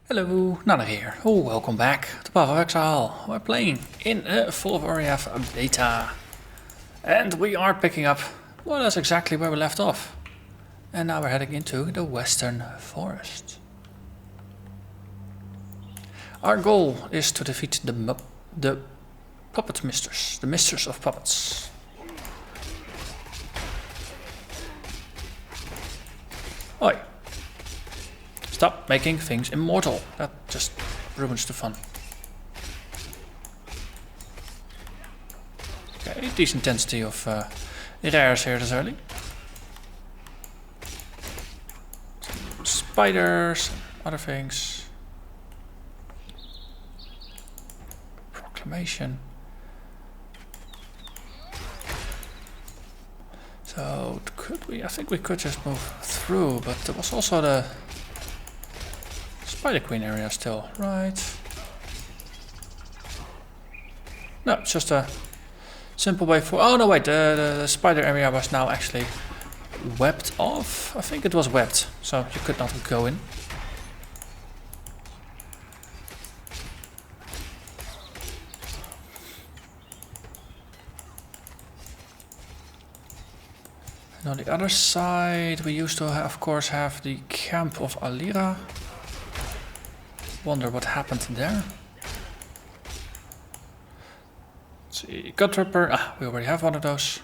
Hello, Narnach here. Oh, welcome back to Path of Exile. We're playing in Fall of Oriath beta. And we are picking up, well, that's exactly where we left off. And now we're heading into the Western Forest. Our goal is to defeat the puppet misters, the misters of puppets. Oi. Stop making things immortal. That just ruins the fun. Okay, decent density of rares here this early. Some spiders and other things. Proclamation. So could we? I think we could just move through, but there was also the Spider Queen area still, right? No, it's just a simple way for... Oh no, wait, the spider area was now actually webbed off. I think it was webbed, so you could not go in. And on the other side, we used to, of course, have the camp of Alira. Wonder what happened there. Let's see, Gut Ripper. Ah, we already have one of those.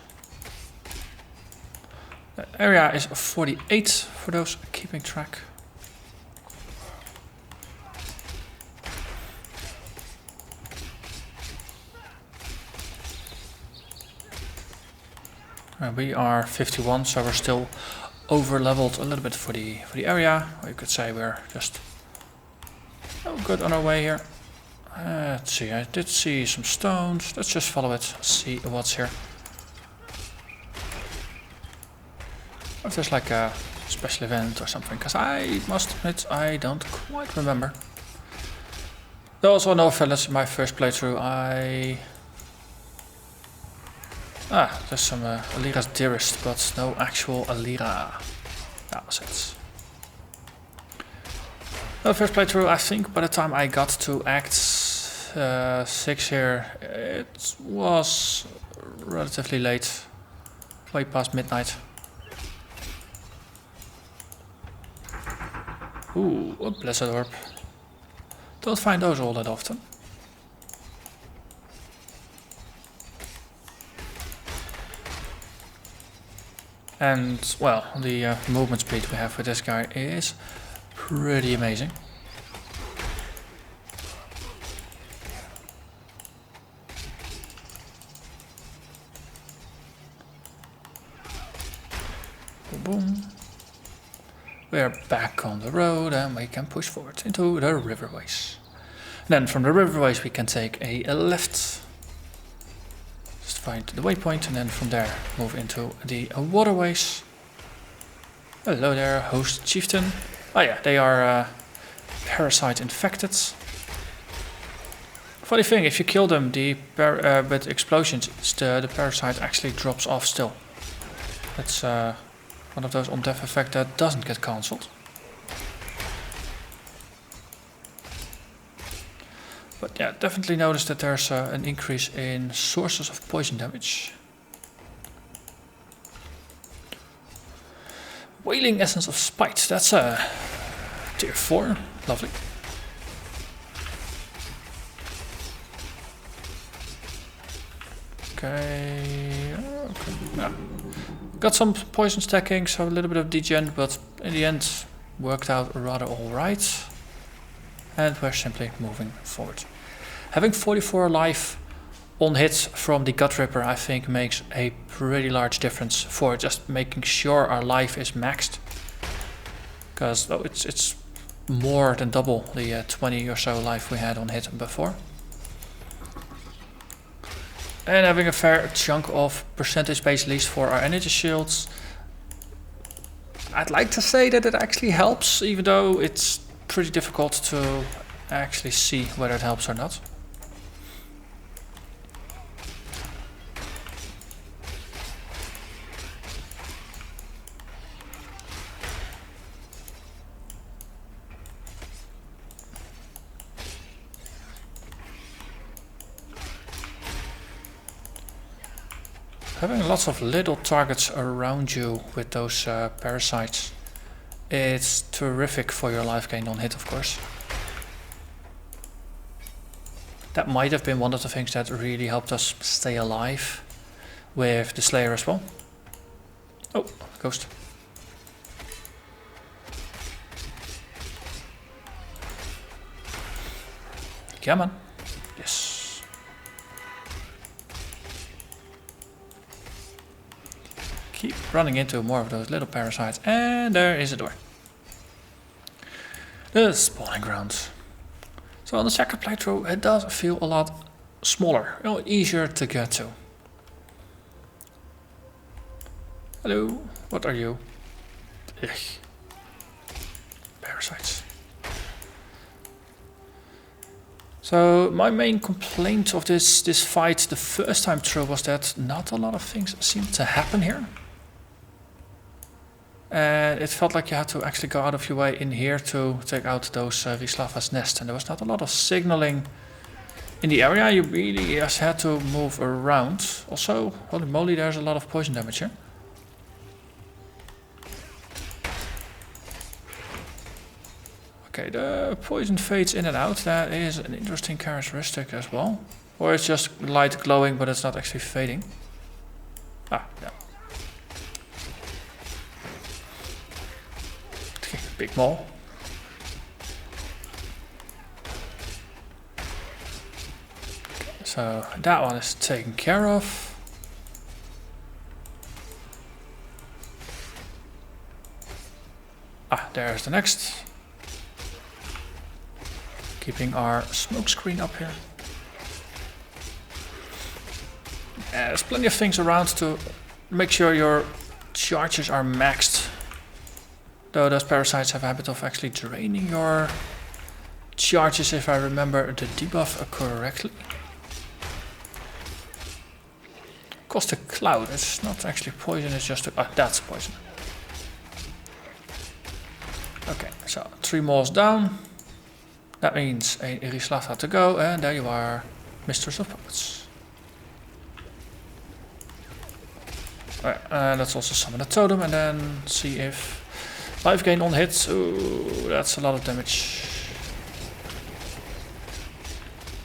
The area is 48 for those keeping track. And we are 51, so we're still over leveled a little bit for the area. Or you could say we're just good on our way here. Let's see, I did see some stones. Let's just follow it, see what's here. Or if there's like a special event or something, because I must admit I don't quite remember. Though also no offense, my first playthrough there's some Alira's Dearest, but no actual Alira. That was it. The first playthrough, I think by the time I got to Act 6 here, it was relatively late, way past midnight. Ooh, a Blessed Orb. Don't find those all that often. And, well, the movement speed we have with this guy is pretty amazing. Boom, boom. We are back on the road and we can push forward into the riverways. Then from the riverways we can take a left. Just find the waypoint and then from there move into the waterways. Hello there, host chieftain. Oh yeah, they are parasite infected. Funny thing, if you kill them with explosions, the parasite actually drops off still. That's one of those on-death effects that doesn't get cancelled. But yeah, definitely notice that there's an increase in sources of poison damage. Wailing Essence of Spite, that's a tier 4, lovely. Okay, yeah. Got some poison stacking, so a little bit of degen, but in the end worked out rather alright. And we're simply moving forward. Having 44 life on hit from the Gut Ripper, I think makes a pretty large difference for just making sure our life is maxed. Because it's more than double the 20 or so life we had on hit before. And having a fair chunk of percentage base at least for our energy shields. I'd like to say that it actually helps, even though it's pretty difficult to actually see whether it helps or not. Having lots of little targets around you with those parasites, it's terrific for your life gain on hit, of course. That might have been one of the things that really helped us stay alive with the Slayer as well. Oh, ghost. Come on. Yes. Keep running into more of those little parasites. And there is a door. The spawning grounds. So on the second playthrough it does feel a lot smaller, easier to get to. Hello, what are you? Ugh. Parasites. So my main complaint of this fight the first time through was that not a lot of things seemed to happen here. And it felt like you had to actually go out of your way in here to take out those Rislava's nest, and there was not a lot of signaling in the area. You really just had to move around. Also, holy moly, there's a lot of poison damage here. Okay, the poison fades in and out. That is an interesting characteristic as well. Or it's just light glowing, but it's not actually fading. Ah, yeah. Big maul. So that one is taken care of. Ah, there's the next. Keeping our smoke screen up here. There's plenty of things around to make sure your charges are maxed. Though those parasites have a habit of actually draining your charges, if I remember the debuff correctly. Cost a cloud, it's not actually poison, it's just that's poison. Okay, so 3 mauls down. That means a Rislava to go, and there you are, Mistress of Puppets. Alright, let's also summon a totem and then see if life gain on hits. Ooh, that's a lot of damage.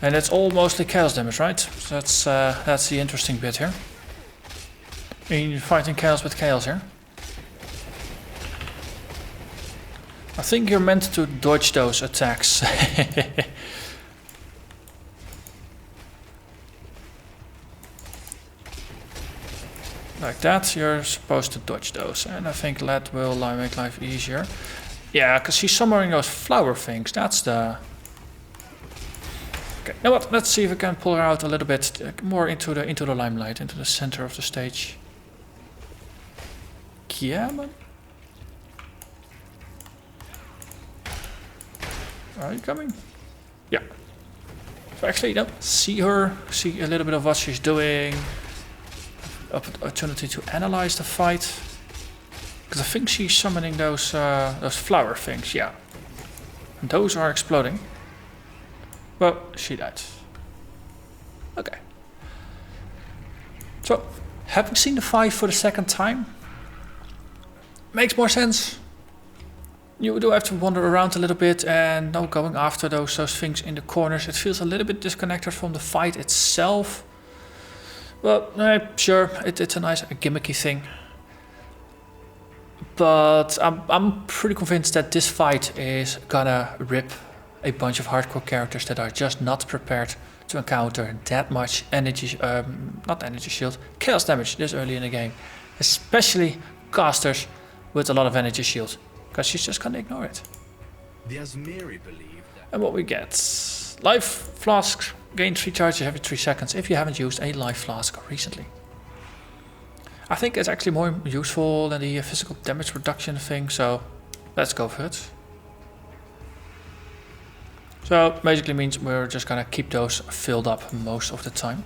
And it's all mostly chaos damage, right? So that's the interesting bit here. I mean, you're fighting chaos with chaos here. I think you're meant to dodge those attacks. Like that, you're supposed to dodge those, and I think that will make life easier. Yeah, because she's summoning those flower things, that's the... Okay, now what, let's see if we can pull her out a little bit more into the limelight, into the center of the stage. Yeah, man. Are you coming? Yeah. So actually, no, see her, see a little bit of what she's doing. Opportunity to analyze the fight, because I think she's summoning those flower things. Yeah, and those are exploding. Well, she died. Okay. So, having seen the fight for the second time, makes more sense. You do have to wander around a little bit and no going after those things in the corners. It feels a little bit disconnected from the fight itself. Well, sure, it's a nice gimmicky thing. But I'm pretty convinced that this fight is gonna rip a bunch of hardcore characters that are just not prepared to encounter that much energy, not energy shield, chaos damage this early in the game. Especially casters with a lot of energy shield, because she's just gonna ignore it. The Asmiri believe that. And what we get, life flasks. Gain 3 charges every 3 seconds if you haven't used a life flask recently. I think it's actually more useful than the physical damage reduction thing, so let's go for it. So basically means we're just gonna keep those filled up most of the time.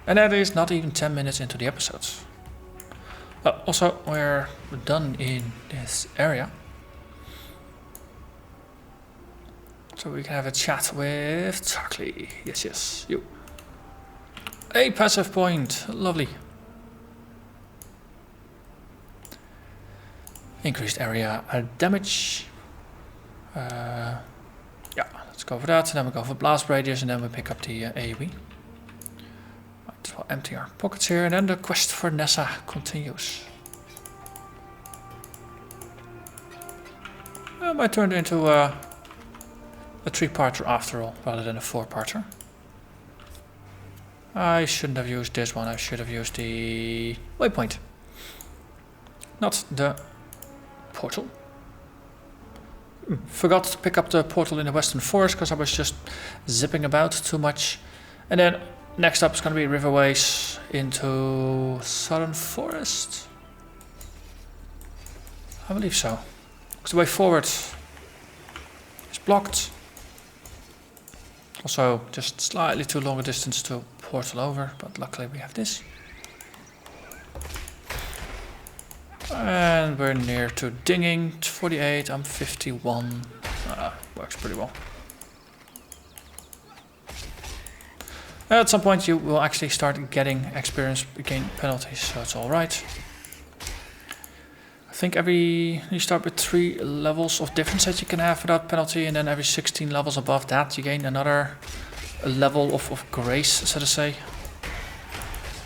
And that is not even 10 minutes into the episodes. Also, we're done in this area. So we can have a chat with Tarkly. Yes, you. a passive point. Lovely. Increased area damage. Yeah, let's go for that. And then we go for blast radius, and then we pick up the AoE. Might as well empty our pockets here, and then the quest for Nessa continues. I might turn it into a 3-parter after all, rather than a 4-parter. I shouldn't have used this one. I should have used the waypoint, not the portal. Forgot to pick up the portal in the Western Forest because I was just zipping about too much. And then next up is going to be riverways into Southern Forest. I believe so. Because the way forward is blocked. Also just slightly too long a distance to portal over, but luckily we have this. And we're near to dinging. 48, I'm 51. Works pretty well. At some point you will actually start getting experience gain penalties, so it's alright. I think you start with 3 levels of difference that you can have without penalty, and then every 16 levels above that you gain another level of grace, so to say.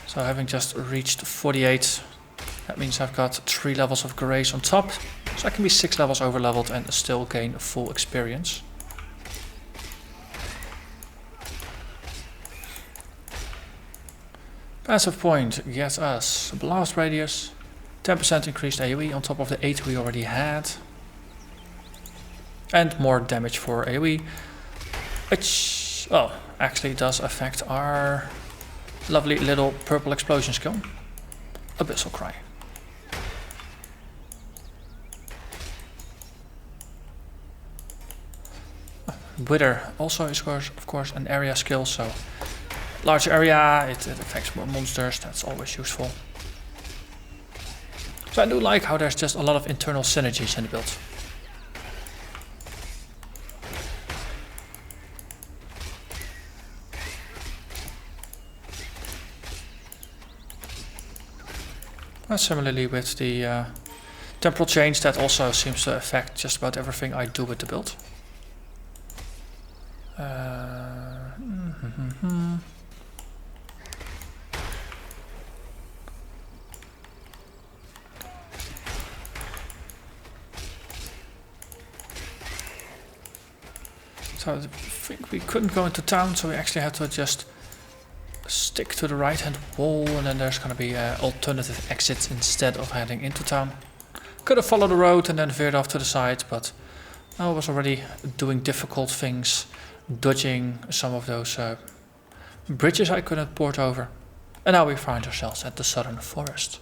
So having just reached 48, that means I've got 3 levels of grace on top, so I can be 6 levels over leveled and still gain full experience. Passive point gets us blast radius, 10% increased AoE on top of the 8 we already had, and more damage for AoE, which actually does affect our lovely little purple explosion skill, Abyssal Cry. Wither also is of course an area skill, so large area, it affects more monsters, that's always useful. So I do like how there's just a lot of internal synergies in the build. Similarly with the temporal change, that also seems to affect just about everything I do with the build. So I think we couldn't go into town, so we actually had to just stick to the right hand wall, and then there's going to be an alternative exit instead of heading into town. Could have followed the road and then veered off to the side, but I was already doing difficult things, dodging some of those bridges I couldn't port over. And now we find ourselves at the Southern Forest.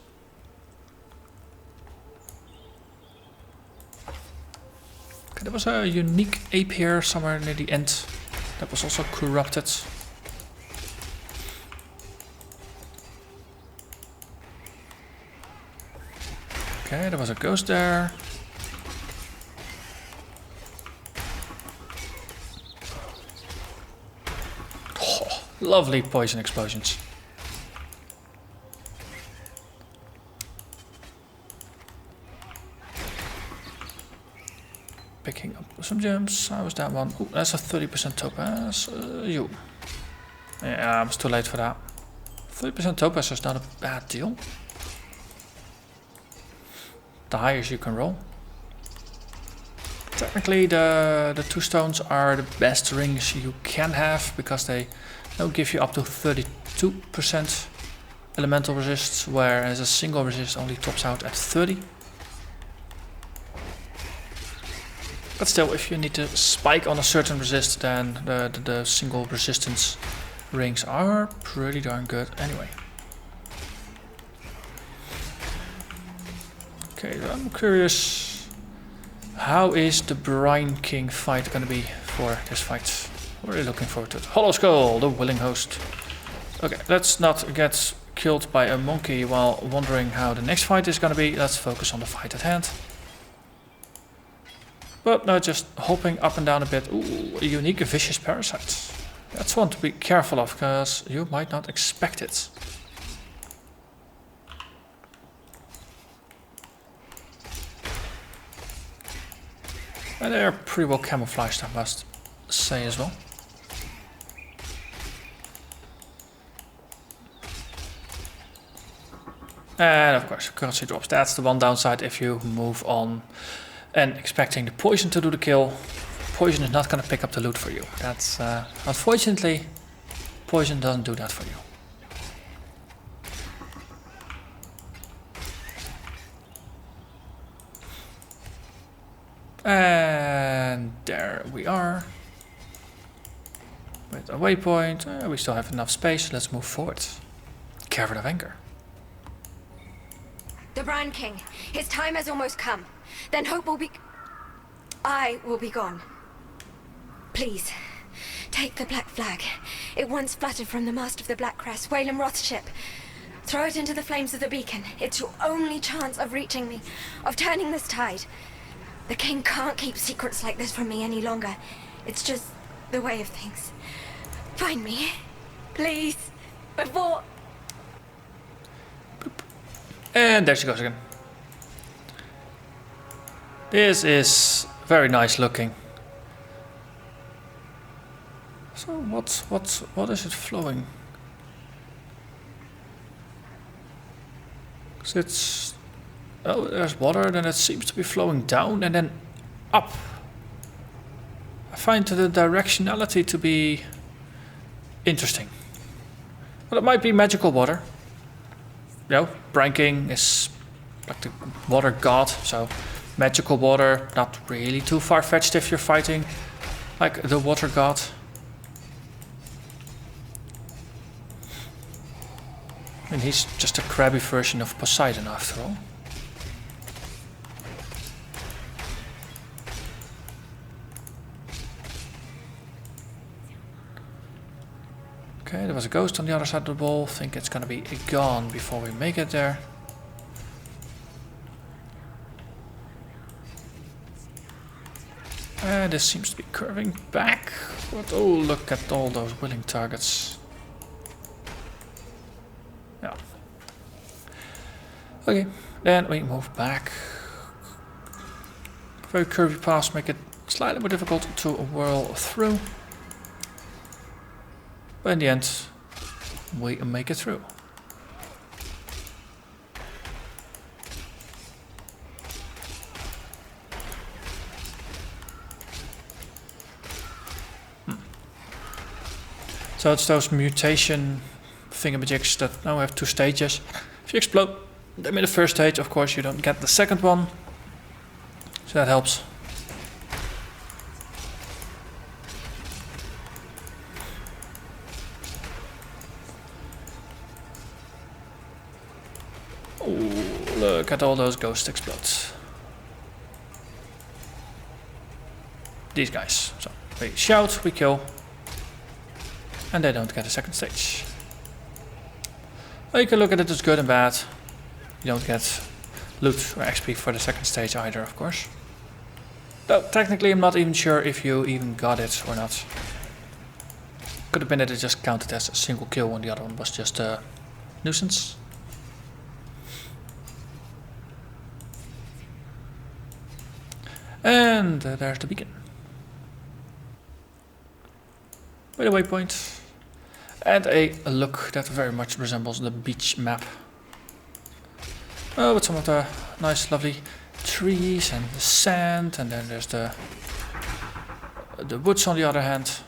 Okay, there was a unique ape here somewhere near the end that was also corrupted. Okay, there was a ghost there. Oh, lovely poison explosions. Picking up some gems. How was that one? Ooh, that's a 30% topaz. Yeah, I was too late for that. 30% topaz is not a bad deal. The highest you can roll. Technically the 2 stones are the best rings you can have, because they don't give you up to 32% elemental resist, whereas a single resist only tops out at 30. But still, if you need to spike on a certain resist, then the single resistance rings are pretty darn good anyway. Okay, I'm curious, how is the Brine King fight going to be for this fight? Really looking forward to it. Hollow Skull, the willing host. Okay, let's not get killed by a monkey while wondering how the next fight is going to be. Let's focus on the fight at hand. But no, just hopping up and down a bit. Ooh, a unique vicious parasite. That's one to be careful of, because you might not expect it. And they're pretty well camouflaged, I must say as well. And of course, currency drops. That's the one downside if you move on and expecting the poison to do the kill. Poison is not going to pick up the loot for you. That's unfortunately, poison doesn't do that for you. And there we are. With a waypoint, we still have enough space. Let's move forward. Cavern of Anger. The Brine King. His time has almost come. Then hope will be... I will be gone. Please, take the black flag. It once fluttered from the mast of the Black Crest, Wayland Roth's ship. Throw it into the flames of the beacon. It's your only chance of reaching me, of turning this tide. The King can't keep secrets like this from me any longer. It's just the way of things. Find me, please, before... And there she goes again. This is very nice looking. So what is it flowing? So it's, oh, there's water, then it seems to be flowing down and then up. I find the directionality to be interesting. Well, it might be magical water. You know, Brine King is like the water god, so magical water, not really too far-fetched if you're fighting like the water god. And he's just a crabby version of Poseidon after all. Okay, there was a ghost on the other side of the wall. Think it's gonna be gone before we make it there. And this seems to be curving back. But oh, look at all those willing targets. Yeah. Okay, then we move back. Very curvy paths make it slightly more difficult to whirl through. But in the end, we make it through. So it's those mutation thingamajigs that now have two stages. If you explode them in the first stage, of course you don't get the second one. So that helps. Oh, look at all those ghost explodes. These guys. So we shout, we kill. And they don't get a second stage. Well, you can look at it as good and bad. You don't get loot or XP for the second stage either, of course. Though technically I'm not even sure if you even got it or not. Could have been that it just counted as a single kill and the other one was just a nuisance. And there's the beacon. With a waypoint. And a look that very much resembles the beach map. Oh, with some of the nice lovely trees and the sand, and then there's the woods on the other hand.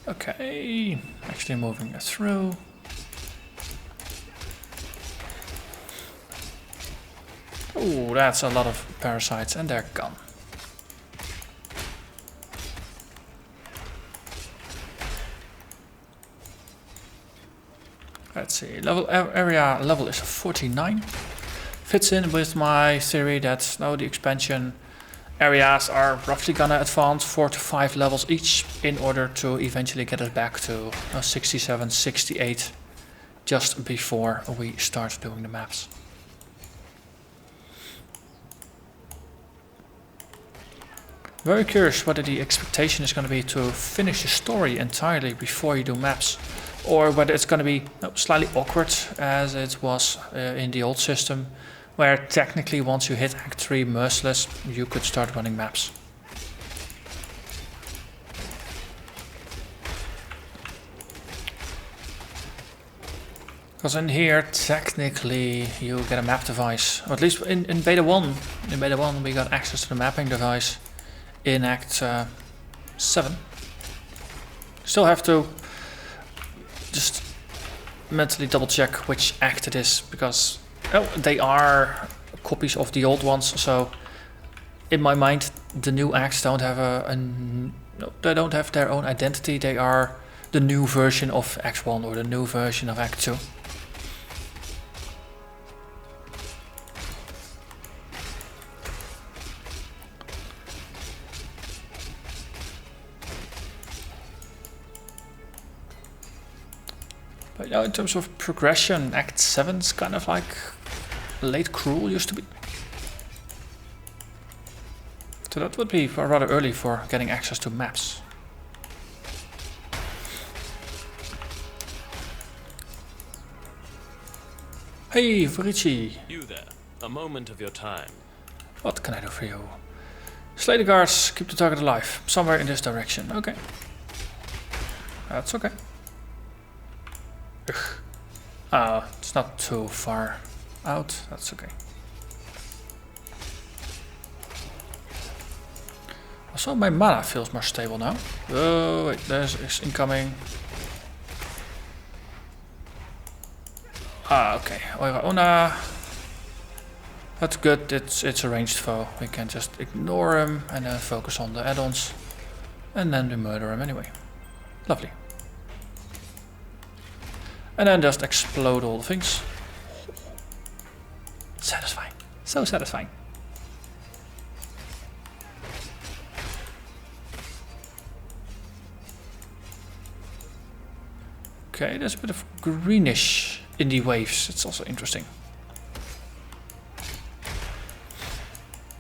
Okay, actually moving it through. Oh, that's a lot of parasites and they're gone. Let's see, area level is 49. Fits in with my theory that now the expansion areas are roughly gonna advance 4 to 5 levels each in order to eventually get us back to 67, 68 just before we start doing the maps. Very curious whether the expectation is going to be to finish the story entirely before you do maps, or whether it's going to be slightly awkward as it was in the old system, where technically once you hit Act 3 Merciless, you could start running maps. Because in here, technically, you get a map device, or at least in Beta 1. In Beta 1 we got access to the mapping device in Act 7. Still have to just mentally double check which act it is, because they are copies of the old ones, so in my mind the new acts don't have they don't have their own identity. They are the new version of Act 1 or the new version of Act 2. But in terms of progression, Act 7 is kind of like late Cruel used to be. So that would be rather early for getting access to maps. Hey, Furici. You there. A moment of your time. What can I do for you? Slay the guards, keep the target alive. Somewhere in this direction. Okay. That's okay. Ugh. It's not too far out. That's okay. Also, my mana feels more stable now. Oh, wait, there's incoming. Okay. Oira Ona. That's good. It's a ranged foe. We can just ignore him and then focus on the add-ons. And then we murder him anyway. Lovely. And then just explode all the things. Satisfying. So satisfying. Okay, there's a bit of greenish in the waves. It's also interesting.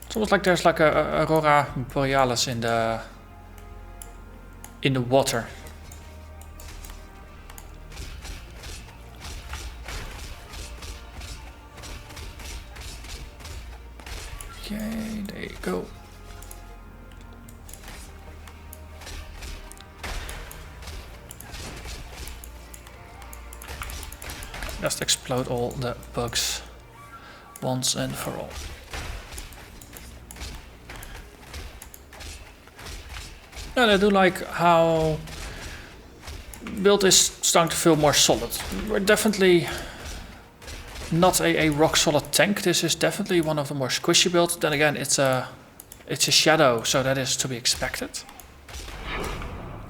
It's almost like there's like a Aurora Borealis in the water. Okay, there you go. Just explode all the bugs once and for all. And I do like how build is starting to feel more solid. We're definitely not a rock solid tank. This is definitely one of the more squishy builds. Then again, it's a shadow, so that is to be expected.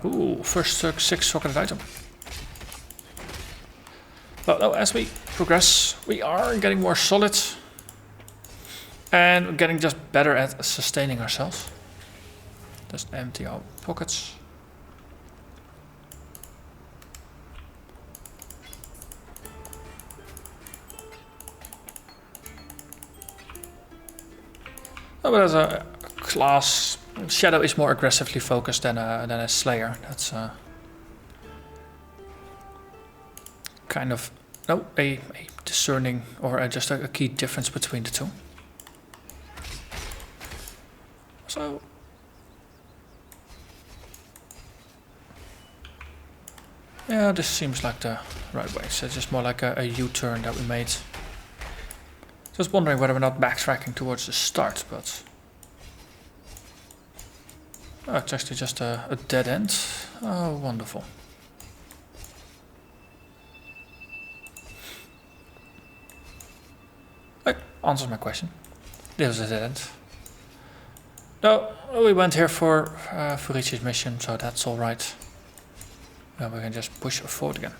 Ooh, first 6 socketed item. But no, as we progress, we are getting more solid and getting just better at sustaining ourselves. Just empty our pockets. Oh, but as a class, Shadow is more aggressively focused than a Slayer. That's kind of a discerning or just a key difference between the two. So yeah, this seems like the right way. So it's just more like a U-turn that we made. Just wondering whether we're not backtracking towards the start, but oh, it's actually just a dead end. Oh, wonderful. Answers my question. This was a dead end. No, we went here for Furici's mission, so that's alright. Now we can just push forward again.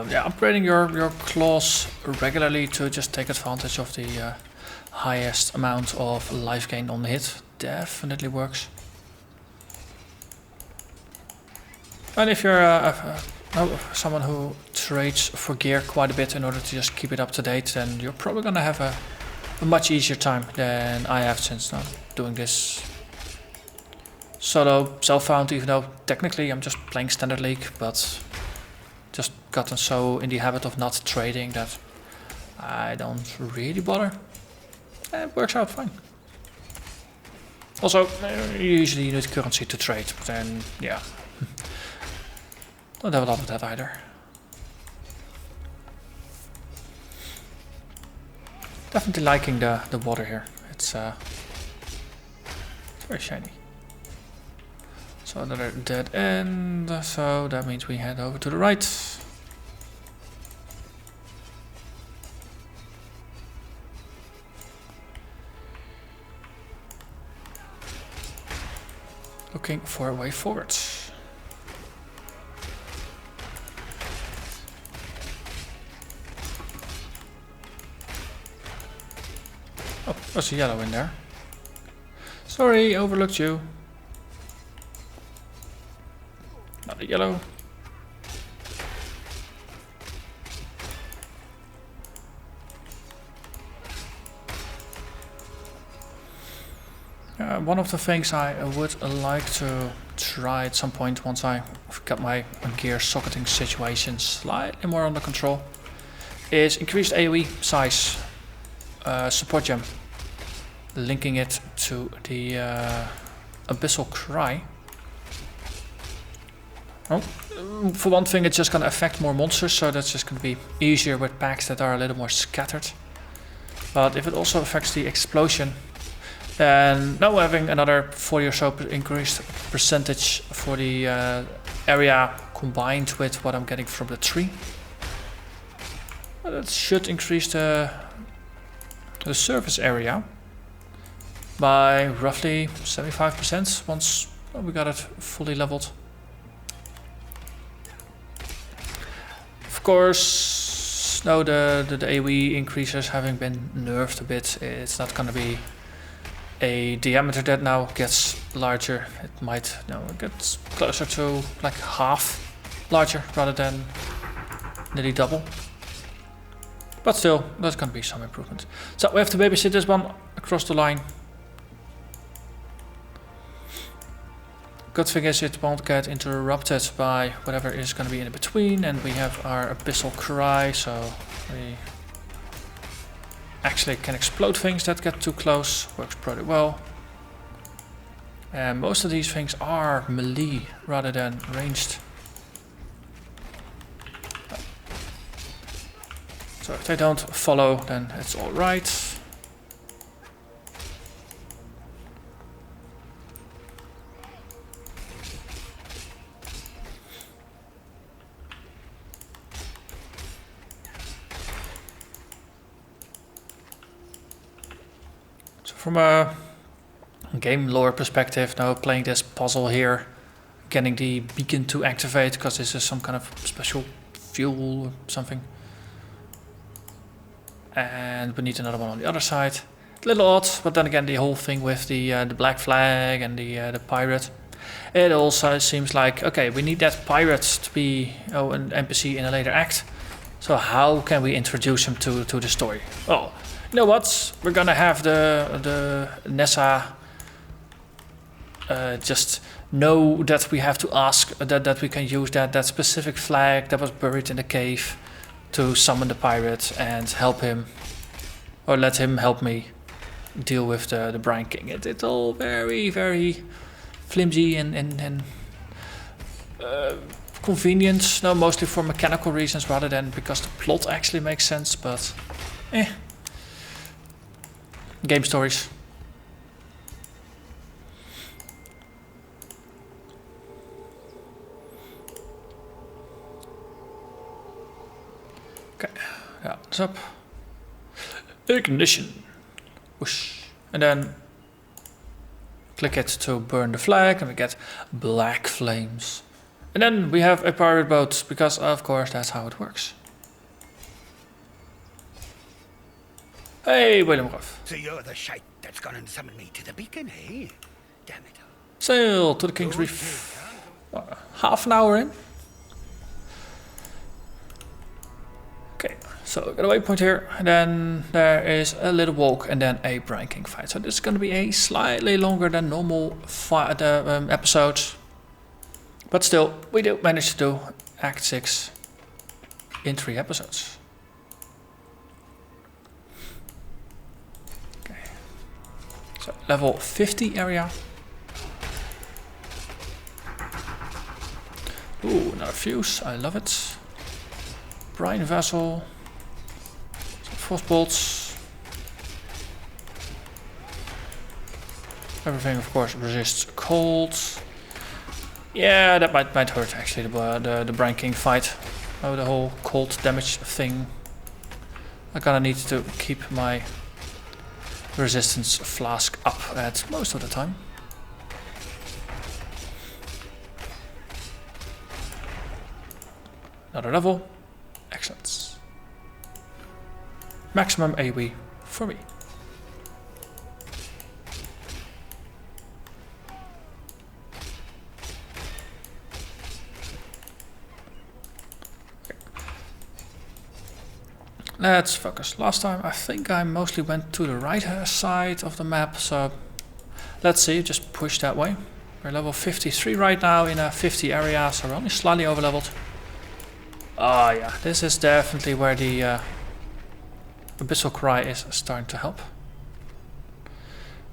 problem. Yeah, upgrading your claws regularly to just take advantage of the highest amount of life gain on hit definitely works. And if you're someone who trades for gear quite a bit in order to just keep it up to date, then you're probably gonna have a much easier time than I have, since I'm doing this solo self-found, even though technically I'm just playing Standard League, but just gotten so in the habit of not trading that I don't really bother. It works out fine. Also, usually you need currency to trade, but then, yeah. Don't have a lot of that either. Definitely liking the water here. It's very shiny. So another dead end, so that means we head over to the right. Looking for a way forward. Oh, there's a yellow in there. Sorry, overlooked you. Another yellow. One of the things I would like to try at some point, once I've got my gear socketing situation slightly more under control, is increased AoE size support gem, linking it to the Abyssal Cry. Well, for one thing, it's just going to affect more monsters, so that's just going to be easier with packs that are a little more scattered. But if it also affects the explosion, then now having another 40 or so increased percentage for the area combined with what I'm getting from the tree, well, that should increase the surface area by roughly 75% once we got it fully leveled. Of course, now the AoE increases having been nerfed a bit, it's not going to be a diameter that now gets larger. It might get closer to like half larger rather than nearly double. But still, there's going to be some improvement. So we have to babysit this one across the line. Good thing is it won't get interrupted by whatever is going to be in between, and we have our Abyssal Cry, so we actually can explode things that get too close. Works pretty well. And most of these things are melee rather than ranged. So if they don't follow, then it's alright. So from a game lore perspective, now playing this puzzle here, getting the beacon to activate, because this is some kind of special fuel or something. And we need another one on the other side. A little odd, but then again the whole thing with the black flag and the pirate. It also seems like, okay, we need that pirate to be an NPC in a later act. So how can we introduce him to the story? Oh, you know what? We're gonna have the Nessa just know that we have to ask that we can use that specific flag that was buried in the cave to summon the pirate and help him, or let him help me deal with the Brine King. It's all very, very flimsy and convenient. No, mostly for mechanical reasons rather than because the plot actually makes sense, but game stories. Okay, yeah, it's up. Ignition. Whoosh. And then click it to burn the flag and we get black flames. And then we have a pirate boat, because of course that's how it works. Hey, William Ruff. So you're the shite that's gone and summoned me to the beacon, eh? Damn it. Sail to the King's Reef. Half an hour in. Okay, so got a waypoint here, and then there is a little walk, and then a Brine King fight. So this is going to be a slightly longer than normal episodes. But still, we do manage to do Act 6 in 3 episodes. Okay. So, level 50 area. Ooh, another fuse, I love it. Brine vessel. Some frost bolts. Everything, of course, resists cold. Yeah, that might hurt actually, the Brine King fight. Oh, the whole cold damage thing. I'm gonna need to keep my resistance flask up at most of the time. Another level. Excellent. Maximum AoE for me. Let's focus. Last time I think I mostly went to the right side of the map, so let's see, just push that way. We're level 53 right now in a 50 area, so we're only slightly over leveled. Ah yeah, this is definitely where the Abyssal Cry is starting to help.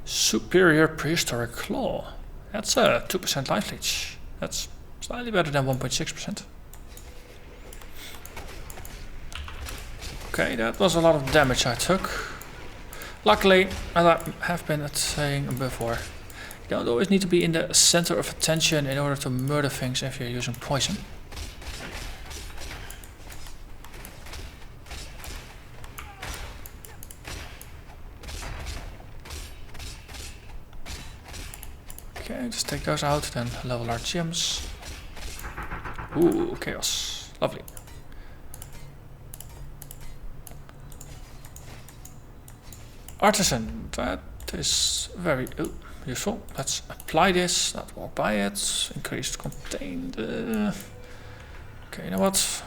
Superior Prehistoric Claw. That's a 2% life leech. That's slightly better than 1.6%. Okay, that was a lot of damage I took. Luckily, as I have been saying before, you don't always need to be in the center of attention in order to murder things if you're using poison. Okay, just take those out, then level our gems. Ooh, chaos. Lovely. Artisan, that is very useful. Let's apply this, not walk by it. Increased contained. Okay, you know what?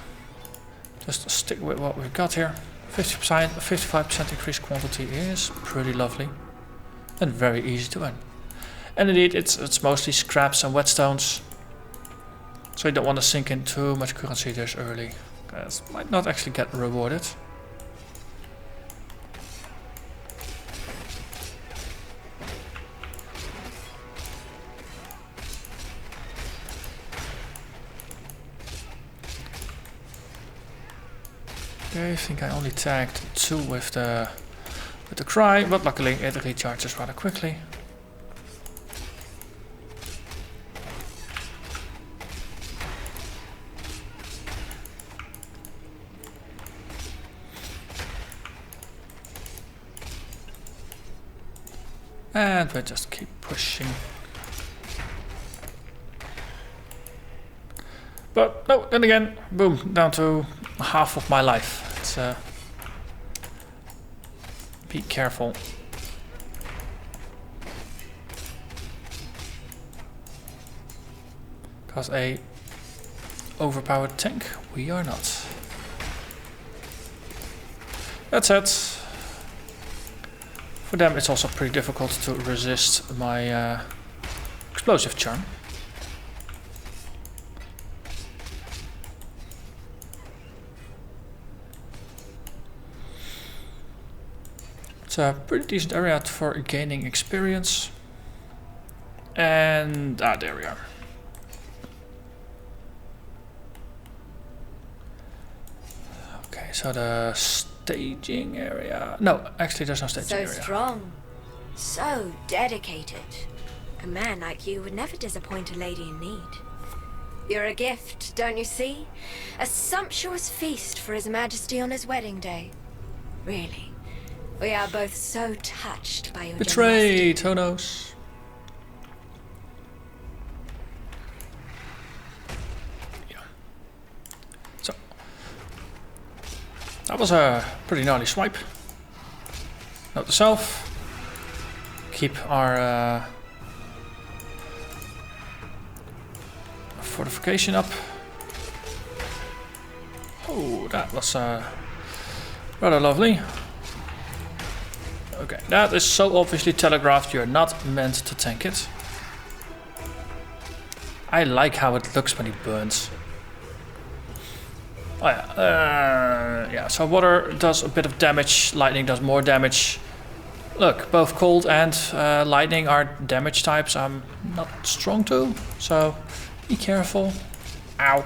Just stick with what we've got here. 50%, 55% increased quantity is pretty lovely. And very easy to earn. And indeed, it's mostly scraps and whetstones. So you don't want to sink in too much currency this early. Because might not actually get rewarded. Okay, I think I only tagged 2 with the cry, but luckily it recharges rather quickly. And we just keep pushing. But no, then again, boom, down to half of my life. It's be careful. Because a overpowered tank, we are not. That said, for them it's also pretty difficult to resist my explosive charm. It's a pretty decent area for gaining experience. And there we are. Okay, so the staging area. No, actually there's no staging area. So strong. So dedicated. A man like you would never disappoint a lady in need. You're a gift, don't you see? A sumptuous feast for His Majesty on his wedding day. Really. We are both so touched by your Betrayed, who knows? That was a pretty gnarly swipe. Note to self. Keep our fortification up. Oh, that was rather lovely. Okay, that is so obviously telegraphed, you're not meant to tank it. I like how it looks when he burns. Oh yeah, yeah, so water does a bit of damage, lightning does more damage. Look, both cold and lightning are damage types I'm not strong to, so be careful. Ow.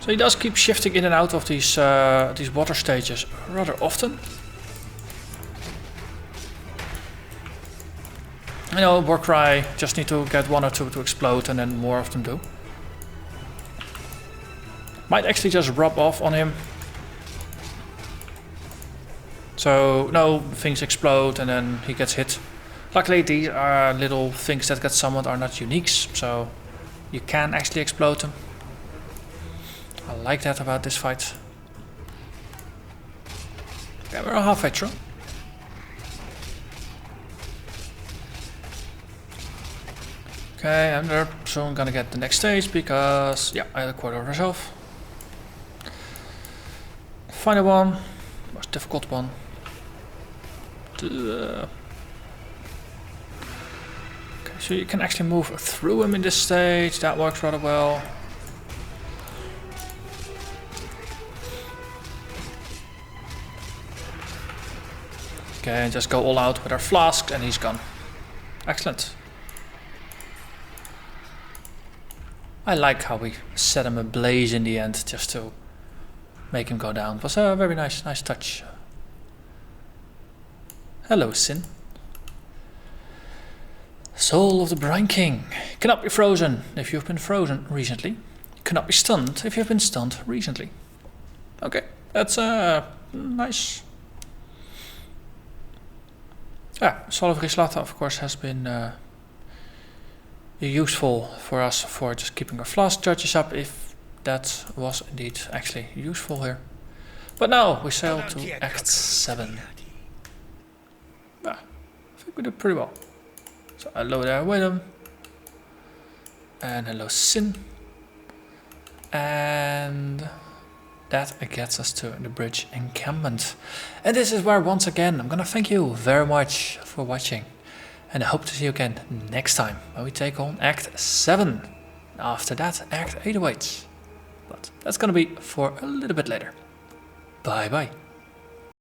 So he does keep shifting in and out of these water stages rather often. I know, Warcry just need to get 1 or 2 to explode and then more of them do. Might actually just rub off on him. So, no, things explode and then he gets hit. Luckily these are little things that get summoned are not uniques, so you can actually explode them. I like that about this fight. Okay, we're halfway through. Okay, and we're soon gonna get the next stage because, yeah, I had a quarter of herself. Final one, most difficult one. Okay, so you can actually move through him in this stage, that works rather well. Okay, and just go all out with our flask and he's gone. Excellent. I like how we set him ablaze in the end just to make him go down. It was a very nice touch. Hello, Sin. Soul of the Brine King. Cannot be frozen if you've been frozen recently. Cannot be stunned if you've been stunned recently. Okay, that's nice. Yeah, Fall of Oriath of course has been useful for us for just keeping our flask charges up, if that was indeed actually useful here. But now we sail to Act 7. Yeah, I think we did pretty well. So hello there, Willem. And hello, Sin. And that gets us to the bridge encampment. And this is where once again I'm gonna thank you very much for watching. And I hope to see you again next time when we take on Act 7. After that, Act 8 awaits. But that's gonna be for a little bit later. Bye bye.